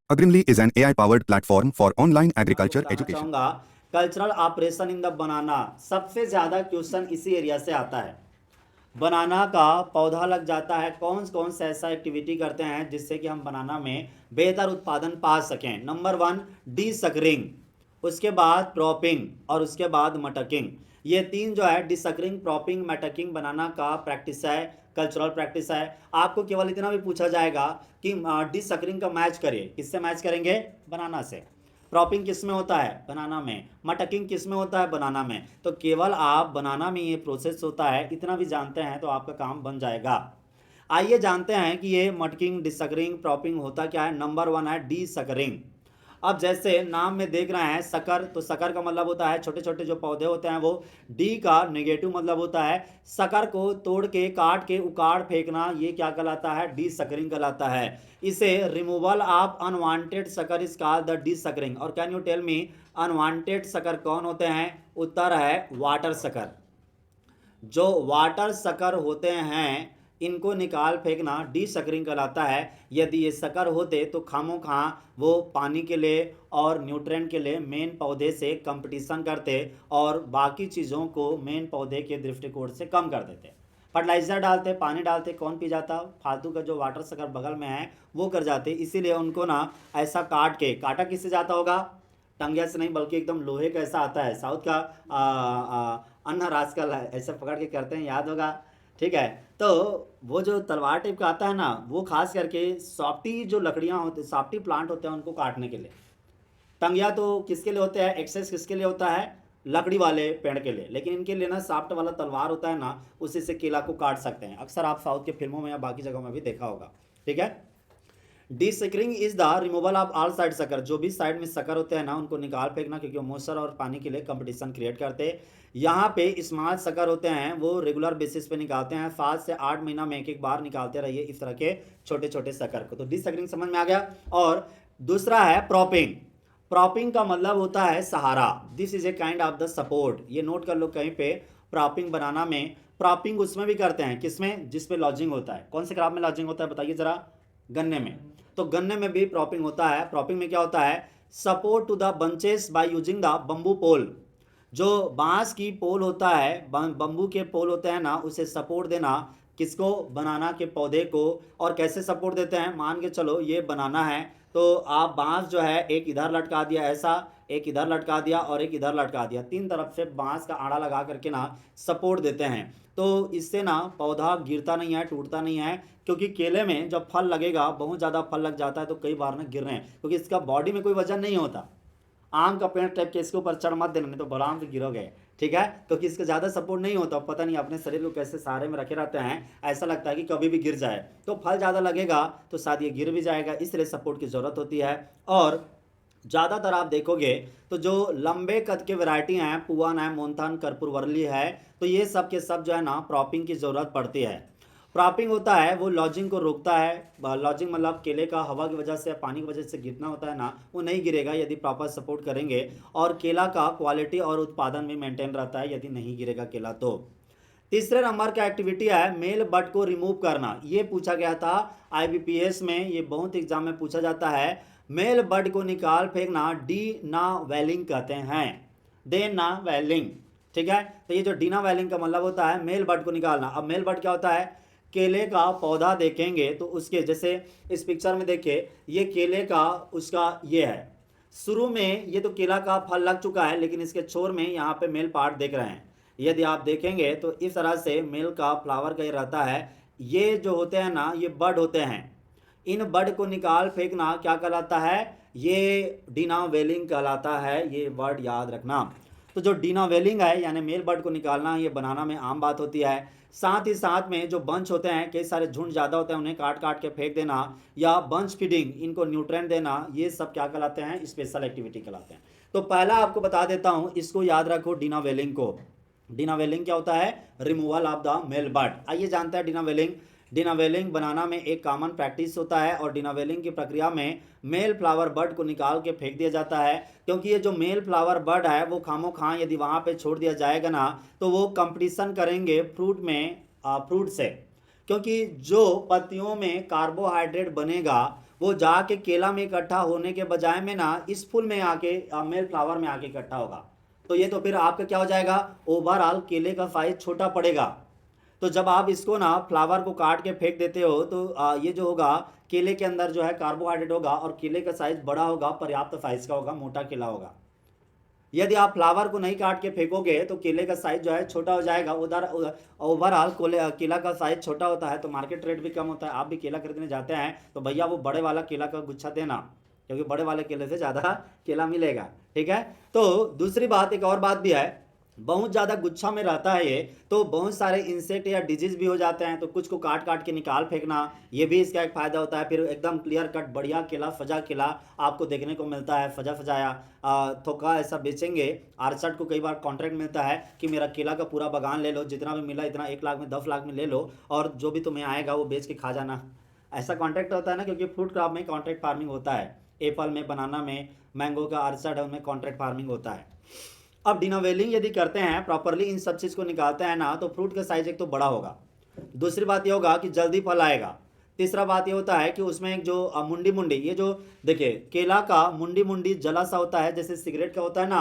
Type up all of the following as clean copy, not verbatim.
Agrimly is an AI-powered platform for online agriculture बताना education. चाहूंगा cultural operation in the banana, सबसे ज्यादा question इसी एरिया से आता है। बनाना का पौधा लग जाता है, कौन कौन सा ऐसा एक्टिविटी करते हैं जिससे कि हम बनाना में बेहतर उत्पादन पा सकें। नंबर वन, डी सकरिंग, उसके बाद प्रॉपिंग और उसके बाद मटकिंग। ये तीन जो है डिसकरिंग, प्रॉपिंग, मटकिंग बनाना का प्रैक्टिस है, कल्चरल प्रैक्टिस है। आपको केवल इतना भी पूछा जाएगा कि डिसकरिंग का मैच करिए, किससे मैच करेंगे? बनाना से। प्रॉपिंग किस में होता है? बनाना में। मटकिंग किस में होता है? बनाना में। तो केवल आप बनाना में ये प्रोसेस होता है इतना भी जानते हैं तो आपका काम बन जाएगा। आइए जानते हैं कि ये मटकिंग, डिसकरिंग, प्रॉपिंग होता क्या है। नंबर वन है डी सकरिंग। अब जैसे नाम में देख रहे हैं सकर, तो सकर का मतलब होता है छोटे छोटे जो पौधे होते हैं वो। डी का नेगेटिव मतलब होता है सकर को तोड़ के, काट के, उखाड़ फेंकना, ये क्या कहलाता है? डी सकरिंग कहलाता है। इसे removal of unwanted sucker is called the desuckering. और can you tell me unwanted sucker कौन होते हैं? उत्तर है वाटर सकर। जो वाटर सकर होते हैं इनको निकाल फेंकना डी सकरिंग कहलाता है। यदि ये सकर होते तो खामो खा वो पानी के लिए और न्यूट्रिएंट के लिए मेन पौधे से कंपटीशन करते और बाकी चीज़ों को मेन पौधे के दृष्टिकोण से कम कर देते। फर्टिलाइजर डालते, पानी डालते, कौन पी जाता? फालतू का जो वाटर सकर बगल में है वो कर जाते। इसीलिए उनको ना ऐसा काट के, काटा किससे जाता होगा? टंगिया से नहीं, बल्कि एकदम लोहे का ऐसा आता है, साउथ का अन्ना राज का ऐसे पकड़ के करते हैं, याद होगा। ठीक है। तो वो जो तलवार टाइप का आता है ना, वो खास करके सॉफ्टी जो लकड़ियाँ होती, सॉफ्टी प्लांट होते हैं उनको काटने के लिए। टंगिया तो किसके लिए होते हैं? एक्सेस किसके लिए होता है? लकड़ी वाले पेड़ के लिए। लेकिन इनके लिए ना सॉफ्ट वाला तलवार होता है ना, उसी से केला को काट सकते हैं। अक्सर आप साउथ के फिल्मों में या बाकी जगहों में भी देखा होगा। ठीक है। Desuckering is the removal of all side sucker. जो भी साइड में सकर होते हैं ना उनको निकाल फेंकना, क्योंकि वो मॉइस्चर और पानी के लिए कंपटीशन क्रिएट करते हैं। यहाँ पे स्मॉल सकर होते हैं वो रेगुलर बेसिस पे निकालते हैं, 5 से 8 महीना में एक एक बार निकालते रहिए इस तरह के छोटे छोटे सकर को। तो डिसकरिंग समझ में आ गया। और दूसरा है प्रॉपिंग। प्रॉपिंग का मतलब होता है सहारा। This is a kind of the support. ये नोट कर लो कहीं पे। प्रॉपिंग बनाना में, प्रॉपिंग उसमें भी करते हैं किसमें? जिसपे लॉजिंग होता है। कौन से क्रॉप में लॉजिंग होता है बताइए जरा? गन्ने में। तो गन्ने में भी प्रॉपिंग होता है। प्रॉपिंग में क्या होता है? Support to the bunches by using the bamboo pole. जो बांस की पोल होता है, बंबू के पोल होते हैं ना, उसे सपोर्ट देना। किसको? बनाना के पौधे को। और कैसे सपोर्ट देते हैं? मान के चलो ये बनाना है तो आप बांस जो है एक इधर लटका दिया ऐसा, एक इधर लटका दिया और एक इधर लटका दिया, तीन तरफ से बांस का आड़ा लगा करके ना सपोर्ट देते हैं। तो इससे ना पौधा गिरता नहीं है, टूटता नहीं है। क्योंकि केले में जब फल लगेगा, बहुत ज़्यादा फल लग जाता है तो कई बार ना गिर रहे हैं, क्योंकि इसका बॉडी में कोई वजन नहीं होता। आम का पेड़ टाइप के इसके ऊपर चढ़ मत देना, नहीं तो बराम से गिरोगे। ठीक है। क्योंकि इसका ज़्यादा सपोर्ट नहीं होता, पता नहीं अपने शरीर को कैसे सहारे में रखे रहते हैं, ऐसा लगता है कि कभी भी गिर जाए। तो फल ज़्यादा लगेगा तो शायद ये गिर भी जाएगा, इसलिए सपोर्ट की ज़रूरत होती है। और ज़्यादातर आप देखोगे तो जो लंबे कद के वैरायटी हैं, पुआन है, मोन्थान, कर्पूरवरली है, तो ये सब के सब जो है ना प्रॉपिंग की ज़रूरत पड़ती है। प्रॉपिंग होता है वो लॉजिंग को रोकता है। लॉजिंग मतलब केले का हवा की वजह से, पानी की वजह से गिरना होता है ना, वो नहीं गिरेगा यदि प्रॉपर सपोर्ट करेंगे। और केला का क्वालिटी और उत्पादन भी मेंटेन रहता है यदि नहीं गिरेगा केला तो। तीसरे नंबर का एक्टिविटी है मेल बड को रिमूव करना। ये पूछा गया था आईबीपीएस में, ये बहुत एग्जाम में पूछा जाता है। मेल बड को निकाल फेंकना डी ना वेलिंग कहते हैं। दे ना वेलिंग। ठीक है। तो ये जो डीना वेलिंग का मतलब होता है मेल बड को निकालना। अब मेल बड क्या होता है? केले का पौधा देखेंगे तो उसके जैसे इस पिक्चर में देखिए, ये केले का उसका ये है शुरू में, ये तो केला का फल लग चुका है लेकिन इसके छोर में यहाँ पे मेल पार्ट देख रहे हैं। यदि आप देखेंगे तो इस तरह से मेल का फ्लावर का ये रहता है। ये जो होते हैं ना ये बड होते हैं। इन बड को निकाल फेंकना क्या कहलाता है? ये डीनावेलिंग कहलाता है। ये वर्ड याद रखना। तो जो डीनावेलिंग है यानी मेल बड को निकालना, ये बनाना में आम बात होती है। साथ ही साथ में जो बंच होते हैं, कई सारे झुंड ज़्यादा होते हैं, उन्हें काट काट के फेंक देना या बंच फीडिंग, इनको न्यूट्रिएंट देना, ये सब क्या कहलाते हैं? स्पेशल एक्टिविटी कहलाते हैं। तो पहला आपको बता देता हूँ, इसको याद रखो डीनावेलिंग को। डीनावेलिंग क्या होता है? रिमूवल ऑफ द मेल बड। आइए जानते हैं डीनावेलिंग। डिनावेलिंग बनाना में एक कॉमन प्रैक्टिस होता है और डिनावेलिंग की प्रक्रिया में मेल फ्लावर बर्ड को निकाल के फेंक दिया जाता है। क्योंकि ये जो मेल फ्लावर बर्ड है वो खामो खां यदि वहाँ पे छोड़ दिया जाएगा ना तो वो कंपटीशन करेंगे फ्रूट में, फ्रूट से। क्योंकि जो पत्तियों में कार्बोहाइड्रेट बनेगा वो जाके केला में इकट्ठा होने के बजाय में ना इस फूल में आके मेल फ्लावर में आके इकट्ठा होगा। तो ये तो फिर आपका क्या हो जाएगा, ओवरऑल केले का साइज छोटा पड़ेगा। तो जब आप इसको ना फ्लावर को काट के फेंक देते हो तो ये जो होगा केले के अंदर जो है कार्बोहाइड्रेट होगा और केले का साइज बड़ा होगा, पर्याप्त साइज का होगा, मोटा केला होगा। यदि आप फ्लावर को नहीं काट के फेंकोगे तो केले का साइज जो है छोटा हो जाएगा। उधर ओवरऑल केला का साइज छोटा होता है तो मार्केट रेट भी कम होता है। आप भी केला खरीदने जाते हैं तो भैया वो बड़े वाला केला का गुच्छा देना, क्योंकि बड़े वाले केले से ज़्यादा केला मिलेगा। ठीक है। तो दूसरी बात, एक और बात भी है, बहुत ज़्यादा गुच्छा में रहता है ये तो बहुत सारे इंसेक्ट या डिजीज भी हो जाते हैं, तो कुछ को काट काट के निकाल फेंकना, ये भी इसका एक फ़ायदा होता है। फिर एकदम क्लियर कट बढ़िया केला, फजा केला आपको देखने को मिलता है, फजा फजाया थोका ऐसा बेचेंगे। आरसट को कई बार कॉन्ट्रैक्ट मिलता है कि मेरा केला का पूरा बागान ले लो, जितना भी मिला इतना 1 लाख में 10 लाख में ले लो और जो भी तुम्हें आएगा वो बेच के खा जाना। ऐसा कॉन्ट्रैक्ट होता है ना, क्योंकि फ्रूट क्रॉप में कॉन्ट्रैक्ट फार्मिंग होता है। एप्पल में, बनाना में, मैंगो का आरसट है उनमें कॉन्ट्रैक्ट फार्मिंग होता है। अब डिनोवेलिंग यदि करते हैं प्रॉपरली, इन सब चीज़ को निकालते हैं ना, तो फ्रूट का साइज एक तो बड़ा होगा। दूसरी बात ये होगा कि जल्दी फल आएगा। तीसरा बात ये होता है कि उसमें एक जो मुंडी मुंडी, ये जो देखिए केला का मुंडी मुंडी जला सा होता है, जैसे सिगरेट का होता है ना,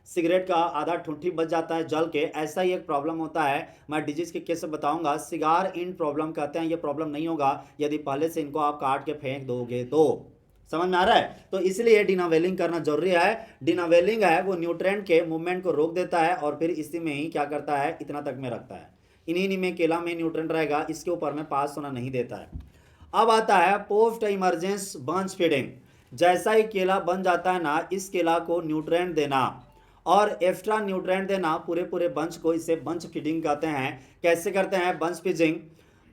सिगरेट का आधा ठुट्ठी बच जाता है जल के, ऐसा ही एक प्रॉब्लम होता है। मैं डिजीज के केस से बताऊंगा। सिगार इन प्रॉब्लम कहते हैं। ये प्रॉब्लम नहीं होगा यदि पहले से इनको आप काट के फेंक दोगे तो। समझ में आ रहा है? तो इसलिए डिनोवेलिंग करना जरूरी है। डिनोवेलिंग है वो न्यूट्रिएंट के मूवमेंट को रोक देता है और फिर इसी में ही क्या करता है, इतना तक में रखता है। इन्हीं में केला में न्यूट्रिएंट रहेगा, इसके ऊपर में पास होना नहीं देता है। अब आता है पोस्ट इमरजेंस बंच फीडिंग। जैसा ही केला बन जाता है ना, इस केला को न्यूट्रिएंट देना और एक्स्ट्रा न्यूट्रिएंट देना पूरे पूरे बंच को, इसे बंच फीडिंग कहते हैं। कैसे करते हैं bunch feeding?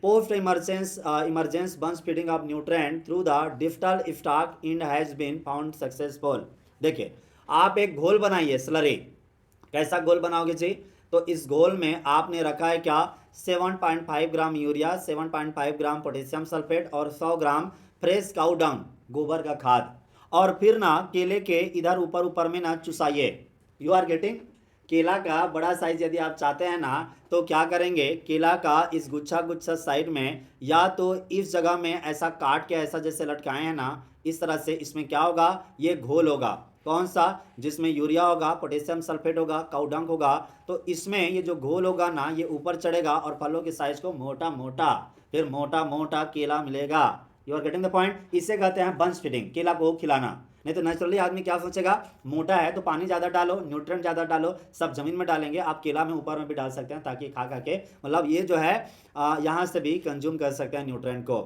Post emergence bunch feeding of nutrient through the distal stalk in has been found successful. देखिए, आप एक घोल बनाइए स्लरी। कैसा घोल बनाओगे जी? तो इस घोल में आपने रखा है क्या, 7.5 gram urea, 7.5 gram potassium sulphate और 100 ग्राम फ्रेश काऊ डंग, गोबर का खाद। और फिर ना केले के इधर ऊपर ऊपर में ना चुसाइए। You are getting? केला का बड़ा साइज यदि आप चाहते हैं ना, तो क्या करेंगे, केला का इस गुच्छा गुच्छा साइड में या तो इस जगह में ऐसा काट के ऐसा जैसे लटकाए हैं ना, इस तरह से इसमें क्या होगा, ये घोल होगा। कौन सा? जिसमें यूरिया होगा, पोटेशियम सल्फेट होगा, काउडंक होगा। तो इसमें ये जो घोल होगा ना, ये ऊपर चढ़ेगा और फलों के साइज को मोटा मोटा, फिर मोटा मोटा केला मिलेगा। You are getting the point? इसे कहते हैं बंच फीडिंग, केला को खिलाना। नहीं तो नेचुरली आदमी क्या सोचेगा, मोटा है तो पानी ज़्यादा डालो, न्यूट्रिएंट ज़्यादा डालो, सब जमीन में डालेंगे। आप केला में ऊपर में भी डाल सकते हैं ताकि खा खा के मतलब ये जो है यहाँ से भी कंज्यूम कर सकते हैं न्यूट्रिएंट को।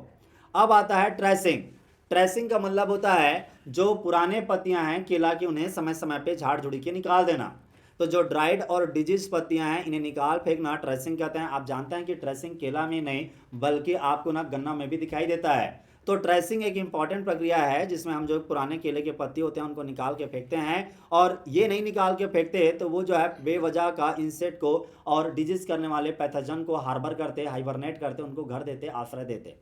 अब आता है ट्रेसिंग। ट्रेसिंग का मतलब होता है जो पुराने पत्तियां हैं केला की, उन्हें समय समय पे झाड़ झुड़ी के निकाल देना। तो जो ड्राइड और डिजीज पत्तियां हैं इन्हें निकाल फेंकना ट्रेसिंग कहते हैं। आप जानते हैं कि ट्रेसिंग केला में नहीं बल्कि आपको ना गन्ना में भी दिखाई देता है। तो ट्रेसिंग एक इंपॉर्टेंट प्रक्रिया है जिसमें हम जो पुराने केले के पत्ते होते हैं उनको निकाल के फेंकते हैं। और ये नहीं निकाल के फेंकते तो वो जो है बेवजह का इंसेक्ट को और डिजीज करने वाले पैथोजन को हार्बर करते, हाइबरनेट करते, उनको घर देते, आश्रय देते,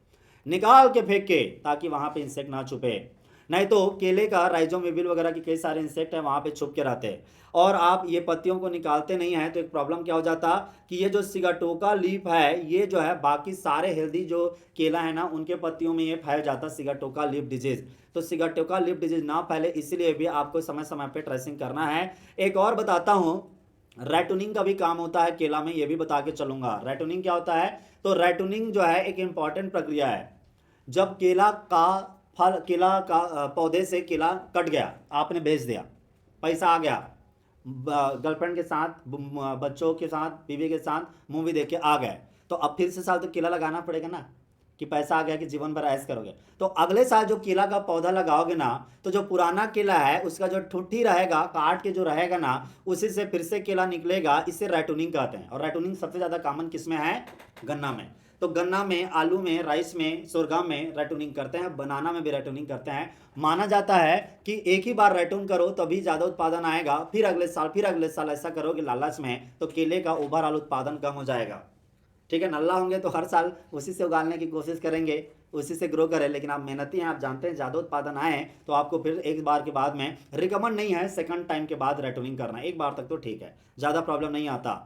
निकाल के फेंक के, ताकि वहां पे इंसेक्ट ना छुपे। नहीं तो केले का राइजोमेबिल वगैरह के कई सारे इंसेक्ट हैं वहां पे छुप के रहते हैं और आप ये पत्तियों को निकालते नहीं हैं, तो एक प्रॉब्लम क्या हो जाता कि ये जो सिगाटोका लीफ है, ये जो है बाकी सारे हेल्दी जो केला है ना उनके पत्तियों में ये फैल जाता सिगाटोका लीफ डिजीज। तो सिगाटोका लीफ डिजीज ना फैले इसलिए भी आपको समय समय पे ट्रेसिंग करना है। एक और बताता हूँ, रेटुनिंग का भी काम होता है केला में, ये भी बता के चलूंगा। रेटुनिंग क्या होता है? तो रेटुनिंग जो है एक इंपॉर्टेंट प्रक्रिया है। जब केला का फल, केला का पौधे से केला कट गया, आपने बेच दिया, पैसा आ गया, गर्लफ्रेंड के साथ, बच्चों के साथ, बीवी के साथ मूवी देख के आ गए, तो अब फिर से साल तो केला लगाना पड़ेगा ना, कि पैसा आ गया कि जीवन भर ऐश करोगे। तो अगले साल जो केला का पौधा लगाओगे ना, तो जो पुराना केला है उसका जो ठुट्ठी रहेगा, काट के जो रहेगा ना, उसी से फिर से केला निकलेगा। इसे रेटुनिंग कहते हैं। और रेटुनिंग सबसे ज़्यादा कॉमन किस में है? गन्ना में। तो गन्ना में, आलू में, राइस में, सोरगम में रेटुनिंग करते हैं, बनाना में भी रेटुनिंग करते हैं। माना जाता है कि एक ही बार रेटून करो तभी ज़्यादा उत्पादन आएगा, फिर अगले साल ऐसा करोगे लालच में तो केले का ओवरऑल उत्पादन कम हो जाएगा। ठीक है, नल्ला होंगे तो हर साल उसी से उगाने की कोशिश करेंगे, उसी से ग्रो करें। लेकिन आप मेहनती हैं, आप जानते हैं ज़्यादा उत्पादन आए तो आपको फिर एक बार के बाद में रिकमेंड नहीं है सेकंड टाइम के बाद रेटुनिंग करना। एक बार तक तो ठीक है, ज़्यादा प्रॉब्लम नहीं आता।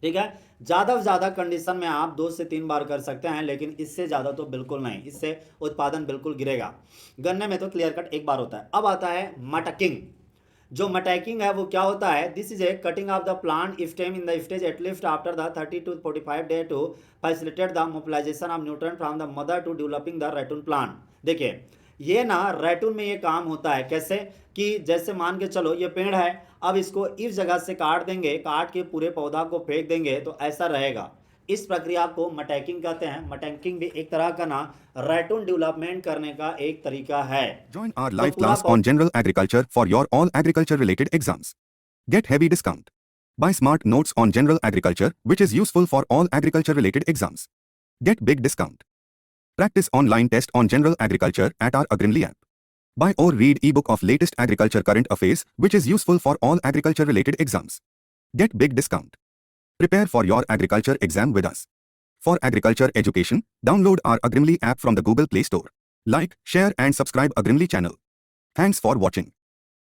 ठीक है। ज़्यादा से ज़्यादा कंडीशन में आप 2 से 3 बार कर सकते हैं, लेकिन इससे ज़्यादा तो बिल्कुल नहीं, इससे उत्पादन बिल्कुल गिरेगा। गन्ने में तो क्लियर कट एक बार होता है। अब आता है मटकिंग। जो मटैकिंग है वो क्या होता है? This is a cutting of the plant stem in the stage at least after the 30 to 45 day to facilitate the mobilisation of nutrient from the mother to developing the ratoon plant. देखिए, ये ना ratoon में ये काम होता है कैसे कि जैसे मान के चलो ये पेड़ है, अब इसको इस जगह से काट देंगे, काट के पूरे पौधा को फेंक देंगे तो ऐसा रहेगा। इस प्रक्रिया को मटैकिंग कहते हैं। मटैकिंग भी एक तरह का ना रैटून डेवलपमेंट करने का एक तरीका है। Join our तो live पूरा class on general agriculture for your all agriculture related exams. Get heavy discount. Buy smart notes on general agriculture, which is useful for all agriculture related exams. Get big discount. Practice online test on general agriculture at our Agrinly app. Buy or read ebook of latest agriculture current affairs, which is useful for all agriculture related exams. Get big discount. Prepare for your agriculture exam with us. For agriculture education, download our Agrinly app from the Google Play Store. Like, share and subscribe Agrinly channel. Thanks for watching.